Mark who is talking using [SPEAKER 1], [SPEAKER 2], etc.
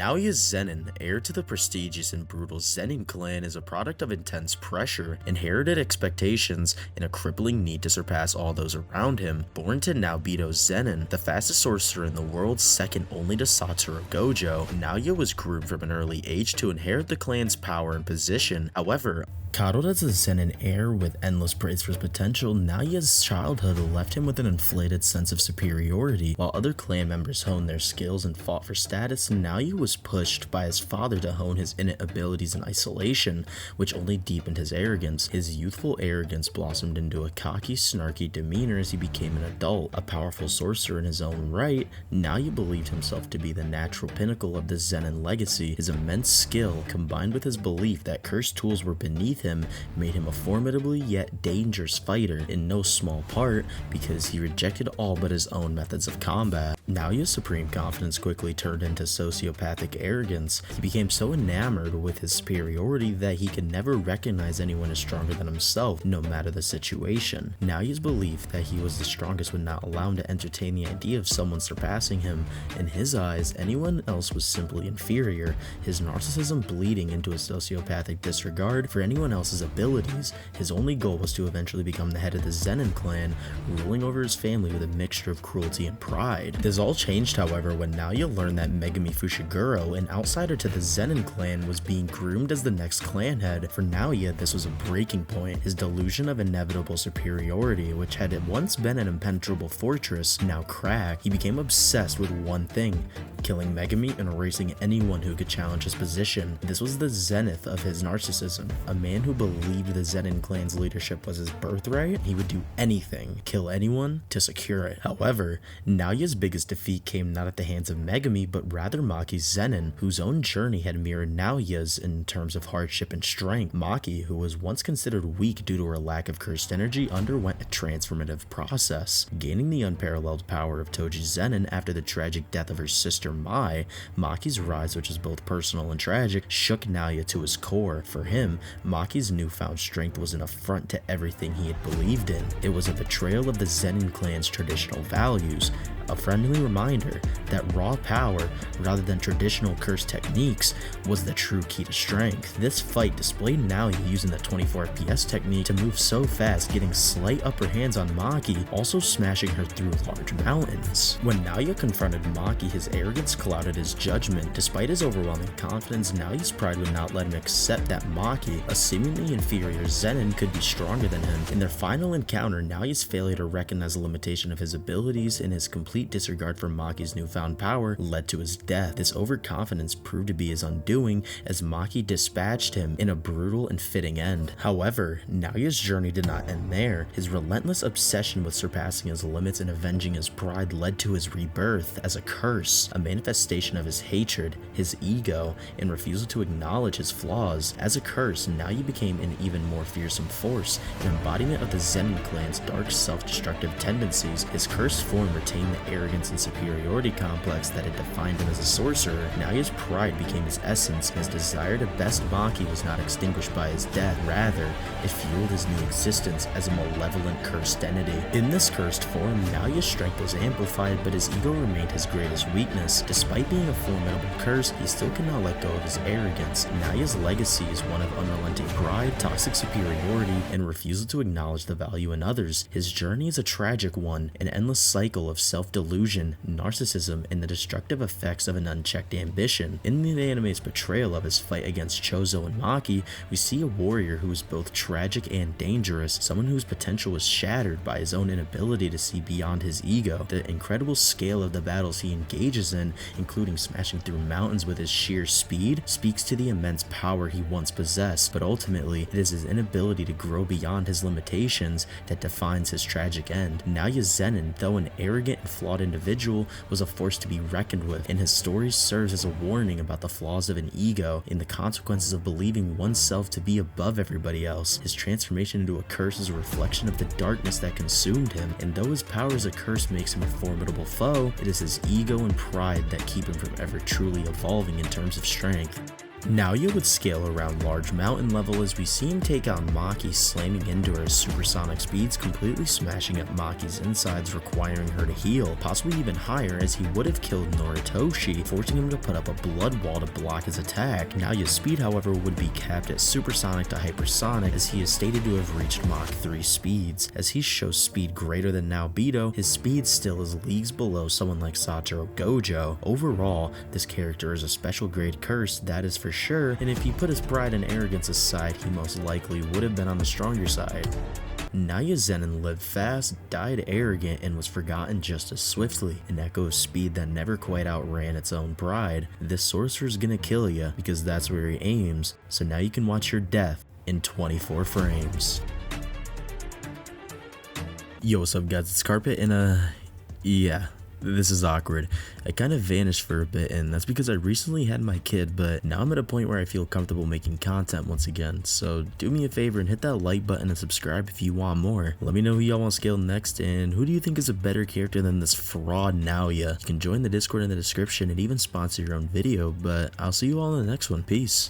[SPEAKER 1] Naoya Zenin, heir to the prestigious and brutal Zenin clan, is a product of intense pressure, inherited expectations, and a crippling need to surpass all those around him. Born to Naoya Zenin, the fastest sorcerer in the world, second only to Satoru Gojo, Naoya was groomed from an early age to inherit the clan's power and position. However, coddled as a Zenin heir with endless praise for his potential, Naoya's childhood left him with an inflated sense of superiority. While other clan members honed their skills and fought for status, Naoya was pushed by his father to hone his innate abilities in isolation, which only deepened his arrogance. His youthful arrogance blossomed into a cocky, snarky demeanor as he became an adult. A powerful sorcerer in his own right, Naoya believed himself to be the natural pinnacle of the Zenin legacy. His immense skill, combined with his belief that cursed tools were beneath him, made him a formidably yet dangerous fighter, in no small part because he rejected all but his own methods of combat. Naoya's supreme confidence quickly turned into sociopathic arrogance. He became so enamored with his superiority that he could never recognize anyone as stronger than himself, no matter the situation. Naoya's belief that he was the strongest would not allow him to entertain the idea of someone surpassing him. In his eyes, anyone else was simply inferior, his narcissism bleeding into a sociopathic disregard for anyone else's abilities. His only goal was to eventually become the head of the Zenin clan, ruling over his family with a mixture of cruelty and pride. This all changed, however, when Naoya learned that Megumi Fushiguro, an outsider to the Zenin clan, was being groomed as the next clan head. For Naoya, this was a breaking point. His delusion of inevitable superiority, which had at once been an impenetrable fortress, now cracked. He became obsessed with one thing: killing Megumi and erasing anyone who could challenge his position. This was the zenith of his narcissism. A man who believed the Zenin clan's leadership was his birthright, he would do anything, kill anyone, to secure it. However, Naoya's biggest defeat came not at the hands of Megumi, but rather Maki Zenin, whose own journey had mirrored Naoya's in terms of hardship and strength. Maki, who was once considered weak due to her lack of cursed energy, underwent a transformative process. Gaining the unparalleled power of Toji Zenin after the tragic death of her sister Mai, Maki's rise, which was both personal and tragic, shook Naoya to his core. For him, Maki's newfound strength was an affront to everything he had believed in. It was a betrayal of the Zenin clan's traditional values, a friendly reminder that raw power, rather than traditional curse techniques, was the true key to strength. This fight displayed Naoya using the 24 FPS technique to move so fast, getting slight upper hands on Maki, also smashing her through large mountains. When Naoya confronted Maki, his arrogance clouded his judgment. Despite his overwhelming confidence, Naoya's pride would not let him accept that Maki, a seemingly inferior Zenin, could be stronger than him. In their final encounter, Naoya's failure to recognize the limitation of his abilities and his complete disregard for Maki's newfound power led to his death. This overconfidence proved to be his undoing, as Maki dispatched him in a brutal and fitting end. However, Naoya's journey did not end there. His relentless obsession with surpassing his limits and avenging his pride led to his rebirth as a curse, a manifestation of his hatred, his ego, and refusal to acknowledge his flaws. As a curse, Naoya became an even more fearsome force, an embodiment of the Zenin clan's dark self-destructive tendencies. His cursed form retained the arrogance and superiority complex that had defined him as a sorcerer. Naoya's pride became his essence, and his desire to best Maki was not extinguished by his death. Rather, it fueled his new existence as a malevolent cursed entity. In this cursed form, Naoya's strength was amplified, but his ego remained his greatest weakness. Despite being a formidable curse, he still could not let go of his arrogance. Naoya's legacy is one of unrelenting pride, toxic superiority, and refusal to acknowledge the value in others. His journey is a tragic one, an endless cycle of self-delusion, narcissism, and the destructive effects of an unchecked ambition. In the anime's portrayal of his fight against Chozo and Maki, we see a warrior who is both tragic and dangerous, someone whose potential was shattered by his own inability to see beyond his ego. The incredible scale of the battles he engages in, including smashing through mountains with his sheer speed, speaks to the immense power he once possessed, but ultimately, it is his inability to grow beyond his limitations that defines his tragic end. Naoya Zenin, though an arrogant and flawed individual, was a force to be reckoned with, and his story serves as a warning about the flaws of an ego and the consequences of believing oneself to be above everybody else. His transformation into a curse is a reflection of the darkness that consumed him, and though his power as a curse makes him a formidable foe, it is his ego and pride that keep him from ever truly evolving in terms of strength. Naoya would scale around large mountain level as we see him take out Maki, slamming into her supersonic speeds, completely smashing up Maki's insides, requiring her to heal, possibly even higher, as he would have killed Noritoshi, forcing him to put up a blood wall to block his attack. Naoya's speed, however, would be capped at supersonic to hypersonic, as he is stated to have reached Mach 3 speeds. As he shows speed greater than Naobito, his speed still is leagues below someone like Satoru Gojo. Overall, this character is a special grade curse, that is for sure, and if he put his pride and arrogance aside, he most likely would have been on the stronger side. Naoya Zenin lived fast, died arrogant, and was forgotten just as swiftly, an echo of speed that never quite outran its own pride. This sorcerer's gonna kill ya, because that's where he aims, so now you can watch your death in 24 frames. Yo, what's up guys, it's Carpet, and yeah, this is awkward. I kind of vanished for a bit, and that's because I recently had my kid, but now I'm at a point where I feel comfortable making content once again, so do me a favor and hit that like button and subscribe if you want more. Let me know who y'all want to scale next, and who do you think is a better character than this fraud Naoya? You can join the Discord in the description and even sponsor your own video, but I'll see you all in the next one. Peace.